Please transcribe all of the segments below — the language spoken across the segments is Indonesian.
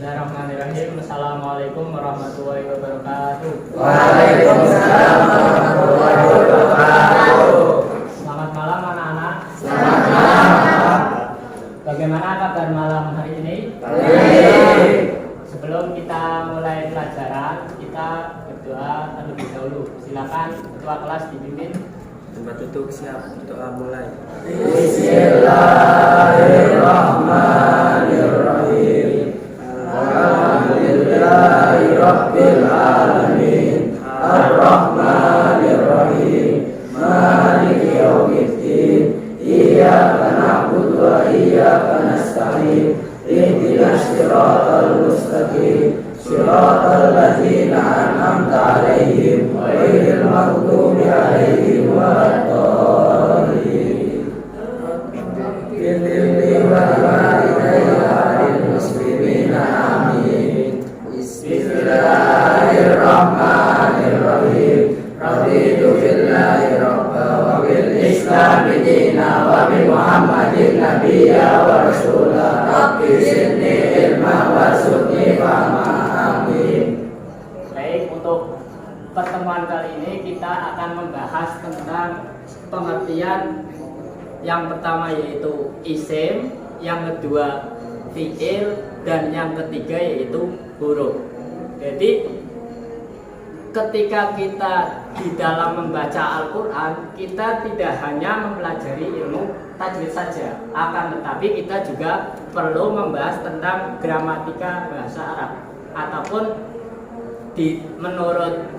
Bismillahirrahmanirrahim. Assalamualaikum warahmatullahi wabarakatuh. Waalaikumsalam warahmatullahi wabarakatuh. Selamat malam anak-anak. Selamat malam. Bagaimana kabar malam hari ini? Baik. Sebelum kita mulai pelajaran, kita berdoa terlebih dahulu. Silakan ketua kelas dipimpin. Tempat duduk siap, doa mulai. Bismillahirrahmanirrahim. Alhamdulillahirabbil alamin. Arrahmanirrahim. Maliki yaumiddin. Iyyaka na'budu wa iyyaka nasta'in. Ihdinas siratal mustaqim. Siratal ladzina an'amta 'alaihim ghairil maghdubi 'alaihim waladdallin. Fil walidayil muslimina amin. Bismillahirrahmanirrahim. Raditu billahi rabba wa bil islami dina wa bi Muhammadin nabiyya wa rasula. Rabbi zidni ilma warzuqni fahma. Amin. Baik, untuk pertemuan kali ini kita akan membahas tentang pengertian yang pertama yaitu isim, yang kedua fi'il, dan yang ketiga yaitu huruf. Jadi ketika kita di dalam membaca Al-Quran, kita tidak hanya mempelajari ilmu tajwid saja, akan tetapi kita juga perlu membahas tentang gramatika bahasa Arab, ataupun menurut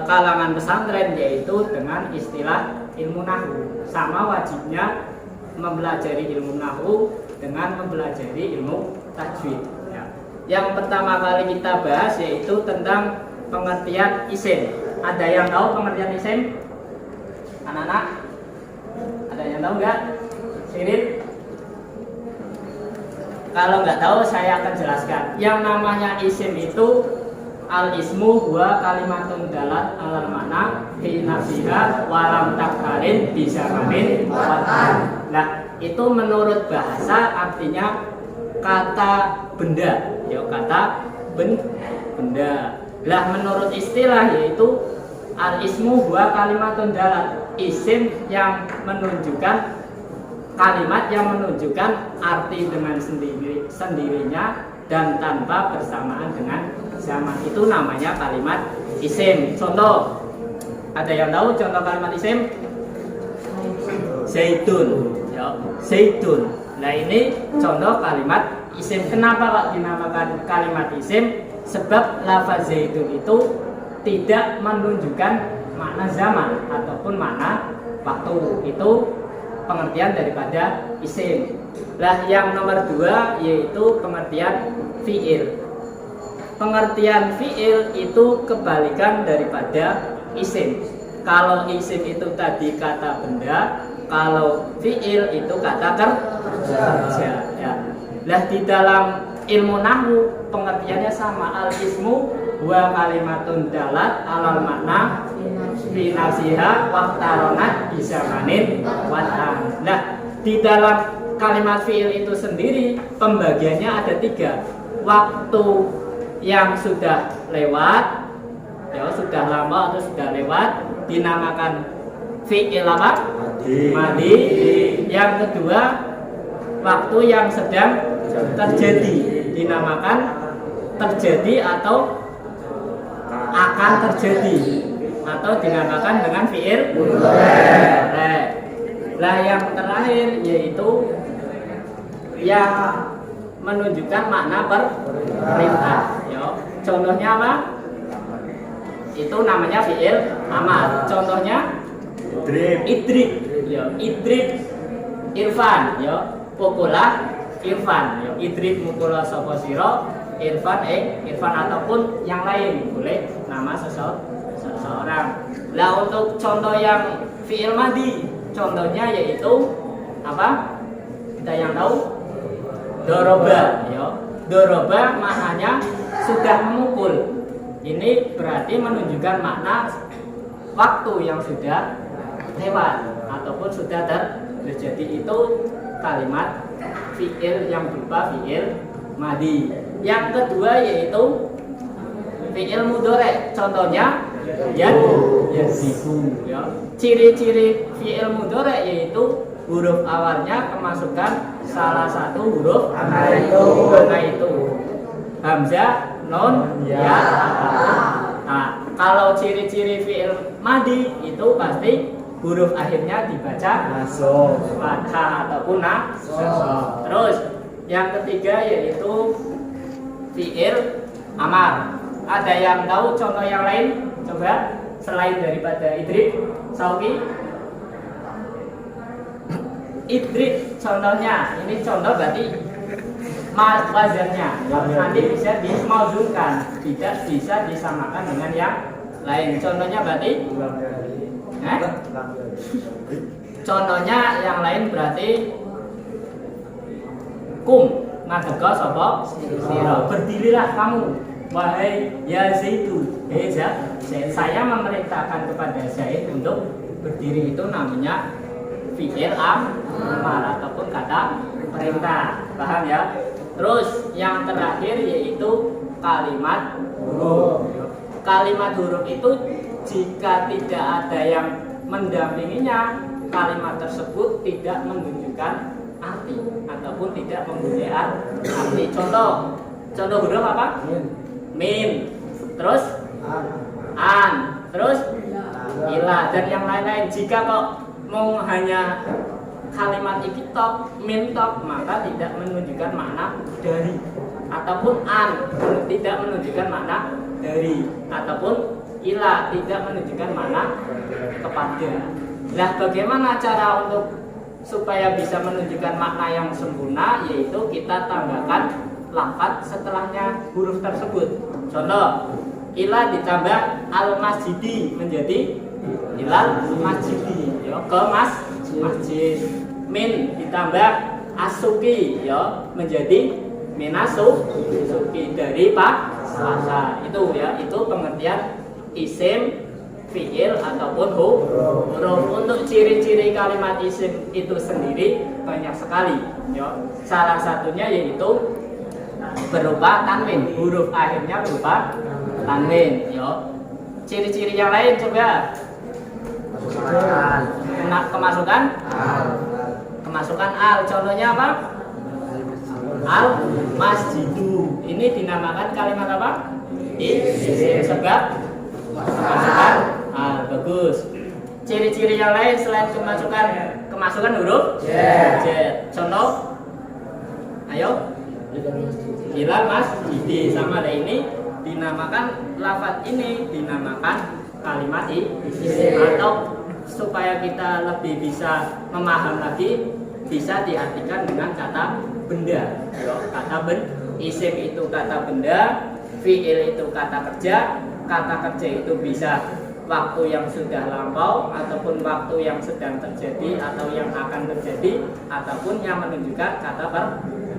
kalangan pesantren yaitu dengan istilah ilmu nahwu. Sama wajibnya mempelajari ilmu nahwu dengan mempelajari ilmu tajwid ya. Yang pertama kali kita bahas yaitu tentang pengertian isim. Ada yang tahu pengertian isim? Anak-anak? Ada yang tahu nggak? Sirin? Kalau nggak tahu saya akan jelaskan. Yang namanya isim itu al-ismu huwa kalimatun dalat alal makna fi nafsiha walam takharin bizamanin watan. Nah, itu menurut bahasa artinya kata benda, ya kata benda. Lah menurut istilah yaitu al-ismu huwa kalimatun dalat, isim yang menunjukkan kalimat yang menunjukkan arti dengan sendirinya dan tanpa bersamaan dengan zaman, itu namanya kalimat isim. Contoh, ada yang tahu contoh kalimat isim? Zaitun, ya, zaitun. Nah ini contoh kalimat isim. Kenapa kok dinamakan kalimat isim? Sebab lafaz zaitun itu tidak menunjukkan makna zaman ataupun makna waktu. Itu pengertian daripada isim. Lah yang nomor dua yaitu pengertian fi'il. Pengertian fi'il itu kebalikan daripada isim. Kalau isim itu tadi kata benda, kalau fi'il itu kata kerja ya. Lah di dalam ilmu nahwu pengertiannya sama. Al-ismu huwa kalimatun dalat alal makna fi nafsiha waqtaronat bizamanin watan. Nah, di dalam kalimat fi'il itu sendiri pembagiannya ada tiga. Waktu yang sudah lewat, ya sudah lama atau sudah lewat, dinamakan fi'il apa? Madi. Yang kedua, waktu yang sedang terjadi, dinamakan terjadi atau akan terjadi, atau dinamakan dengan fi'il mudhari'. Lah yang terakhir yaitu yang menunjukkan makna perintah. Ya. Contohnya apa? Itu namanya fi'il amar. Contohnya idrib. Ya, idrib Irfan. Ya, pukulah Irfan. Ya, idrib mukula sapa sira Irfan Irfan ataupun yang lain, boleh nama seseorang. Lah untuk contoh yang fi'il madi, contohnya yaitu apa? Kita yang tahu doroba, ya. Doroba maknanya sudah memukul. Ini berarti menunjukkan makna waktu yang sudah lewat ataupun sudah terjadi. Itu kalimat fi'il yang berupa fi'il madi. Yang kedua yaitu fi'il mudhari. Contohnya yazidu ya. Ciri-ciri fi'il mudhari yaitu huruf awalnya kemasukan salah satu huruf Ana itu. Hamzah, nun, ya. Nah, kalau ciri-ciri fi'il madi itu pasti huruf akhirnya dibaca fathah ataupun nasab. Terus yang ketiga yaitu fi'il amar. Ada yang tahu contoh yang lain? Coba selain daripada idrik, Sauki. Idrik contohnya, ini contoh berarti wazannya nanti bisa dimauzunkan, tidak bisa disamakan dengan yang lain. Contohnya berarti contohnya yang lain berarti ngadega sapa sira, berdirilah kamu wahai Yazid. Saya memerintahkan kepada Zaid untuk berdiri. Itu namanya fi'il amar ataupun kata perintah. Paham ya? Terus yang terakhir yaitu kalimat huruf. Kalimat huruf itu jika tidak ada yang mendampinginya, kalimat tersebut tidak menunjukkan arti ataupun tidak mempunyai arti. Contoh huruf apa? Min. Terus an. Terus ila dan yang lain-lain. Jika kok mau hanya kalimat iki tok, min tok, maka tidak menunjukkan makna dari, ataupun an tidak menunjukkan makna dari, ataupun ila tidak menunjukkan makna kepada. Nah, bagaimana cara untuk supaya bisa menunjukkan makna yang sempurna? Yaitu kita tambahkan lafaz setelahnya huruf tersebut. Contoh, ila ditambah al-masjidi menjadi ilal masjidi, ya, ke masjid. Min ditambah asuki, ya, menjadi minasuki, dari pasar. Itu ya, itu pengertian isim, fi'il ataupun huruf. Untuk ciri-ciri kalimat isim itu sendiri banyak sekali, ya. Salah satunya yaitu berupa tanwin, huruf akhirnya berupa tanwin, ya. Ciri-ciri yang lain coba. Kemasukan al. Contohnya apa? Al masjidu. Ini dinamakan kalimat apa? Isim, sebab kemasukan al. Bagus. Ciri-ciri yang lain selain kemasukan huruf j. Contoh, ayo. Ilal masjidi, sama ada ini dinamakan lafaz ini dinamakan kalimat isim, atau supaya kita lebih bisa memaham lagi bisa diartikan dengan kata benda. Kata isim itu kata benda, fi'il itu kata kerja itu bisa waktu yang sudah lampau ataupun waktu yang sedang terjadi atau yang akan terjadi ataupun yang menunjukkan kata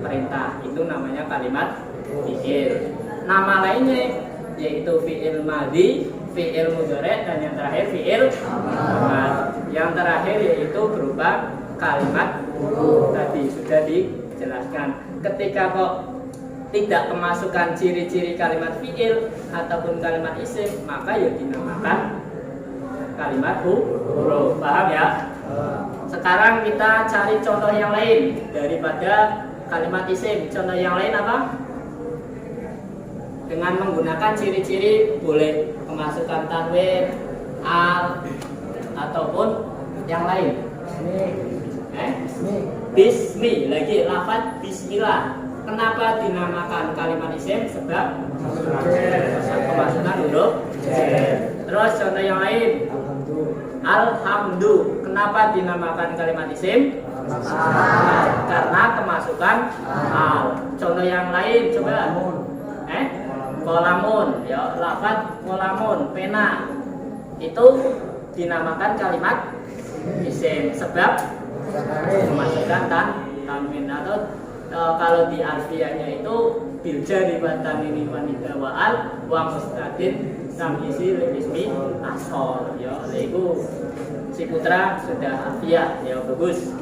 perintah. Itu namanya kalimat fi'il. Nama lainnya yaitu fi'il madhi, fi'il mudhari, dan yang terakhir fi'il amar. Yang terakhir yaitu berupa kalimat huruf. Tadi sudah dijelaskan. Ketika kok tidak kemasukan ciri-ciri kalimat fi'il ataupun kalimat isim, maka ya dinamakan kalimat huruf. Paham ya? Sekarang kita cari contoh yang lain daripada kalimat isim. Contoh yang lain apa? Dengan menggunakan ciri-ciri boleh kemasukan tanwin, al, ataupun yang lain. Bismi, lagi lafaz bismillah. Kenapa dinamakan kalimat isim? Sebab kemasukan huruf j. Terus contoh yang lain, alhamdu. Kenapa dinamakan kalimat isim? Karena kemasukan al. Contoh yang lain coba. Kolamun, ya, lafaz kolamun, pena. Itu dinamakan kalimat isim sebab memasukkan tanwin. Atau kalau di alfiyahnya itu biljari wa tanwini wa nida wa al wa mustadin samisi ismi asol, ya. Itu si putra sudah alfiyah, ya, bagus.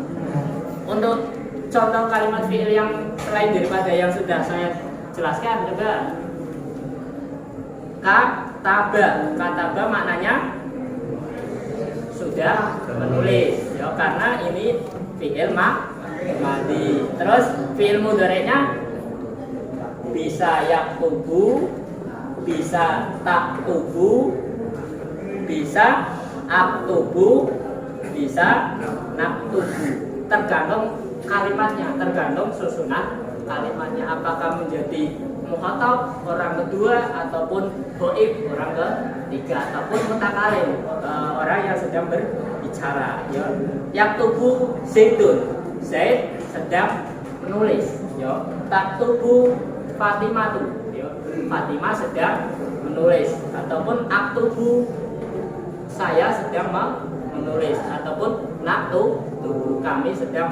Untuk contoh kalimat fi'il yang selain daripada yang sudah saya jelaskan juga. Kataba maknanya sudah menulis ya, karena ini fi'il madhi. Terus fi'il mudhari'nya bisa yaktubu, bisa taktubu, bisa aktubu, bisa naktubu. Tergantung kalimatnya, tergantung susunan kalimatnya, apakah menjadi mukhatab orang kedua ataupun ghaib orang ketiga ataupun mutakalim orang yang sedang berbicara ya. Yaktubu Zaidun, Zaid sedang menulis ya. Taktubu Fatimatu ya, Fatimah sedang menulis, ataupun aktubu saya sedang menulis, ataupun naktubu kami sedang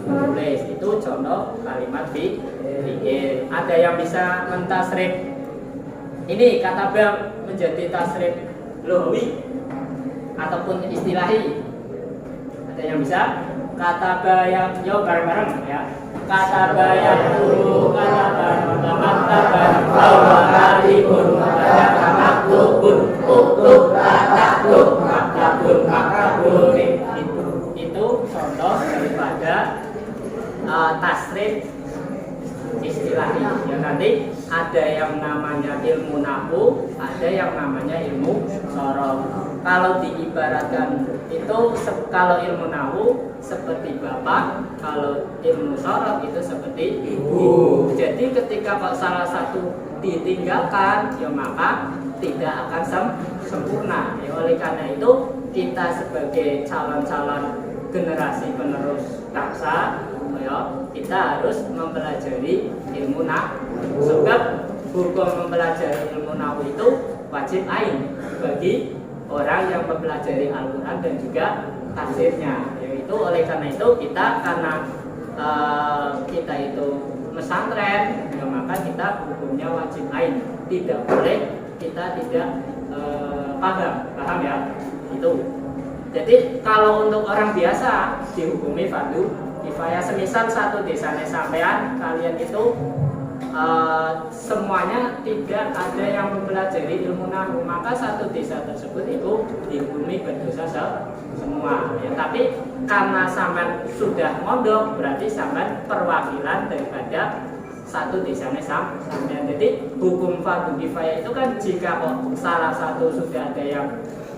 menulis. Itu contoh kalimat fi'il. Ada yang bisa mentasrif ini kataba menjadi tasrif lughawi ataupun istilahi. Ada yang bisa kataba yang yo bareng-bareng ya. Kataba yang dulu kataba mataban bahwa kalibun mata maktubun uktub taktub maktabun itu contoh daripada tasrif istilahi ya. Nanti ada yang namanya ilmu nahwu, ada yang namanya ilmu sorof. Kalau diibaratkan itu kalau ilmu nahwu seperti bapak, kalau ilmu sorof itu seperti ibu. Jadi ketika salah satu ditinggalkan ya maka tidak akan sempurna ya. Oleh karena itu kita sebagai calon-calon generasi penerus bangsa ya, kita harus mempelajari ilmu nahwu. Sebab hukum mempelajari ilmu nahwu itu wajib ain bagi orang yang mempelajari Al-Quran dan juga tafsirnya. Yaitu oleh karena itu kita karena kita itu pesantren ya, maka kita hukumnya wajib ain. Tidak boleh kita tidak paham ya itu. Jadi kalau untuk orang biasa dihukumi fardu kifayah. Semisal satu desanya sampean kalian itu semuanya tidak ada yang mempelajari ilmu nahwu, maka satu desa tersebut itu dihukumi berdosa semua ya. Tapi karena sampean sudah mondok berarti sampean perwakilan daripada satu desanya sampean. Jadi hukum fardu kifayah itu kan jika kok salah satu sudah ada yang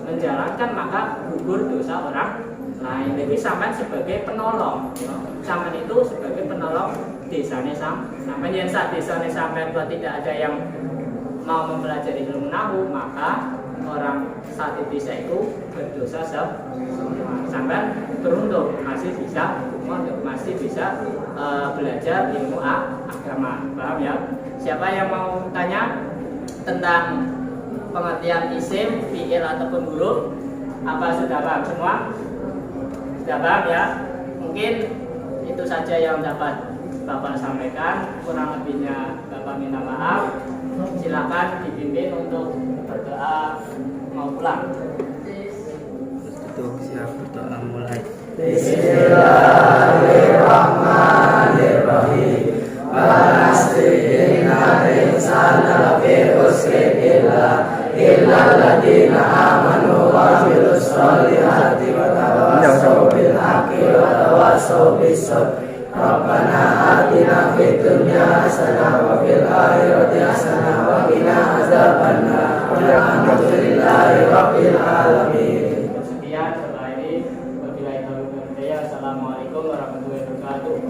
menjalankan maka gugur dosa orang lain. Jadi sampean sebagai penolong ya. Sampean itu sebagai penolong desanya sampean. Yang saat desanya sampean kalau tidak ada yang mau mempelajari ilmu nahwu, maka orang satu desa itu berdosa semua. Sampean beruntung masih bisa masih bisa belajar ilmu agama. Paham ya? Siapa yang mau tanya tentang pengertian isim, fi'il ataupun huruf? Apa sudah paham semua? Sudah paham ya? Mungkin itu saja yang dapat Bapak sampaikan. Kurang lebihnya Bapak minta maaf. Silakan dipimpin untuk berdoa mau pulang. Tutup siap berdoa mulai. Bismillahirrahmanirrahim. Inna insana lafi khusrin illa alladziina aamanu wa 'amilus sholihati wa tawassaw bil haqqi wa tawassaw bis sabr. Rabbana atina fid dunya hasanah wa fil akhirati hasanah wa qina adzabannar. Alhamdulillahi rabbil alamin. Sekian setelah ini wabillahi taufiq wal hidayah. Assalamualaikum warahmatullahi wabarakatuh.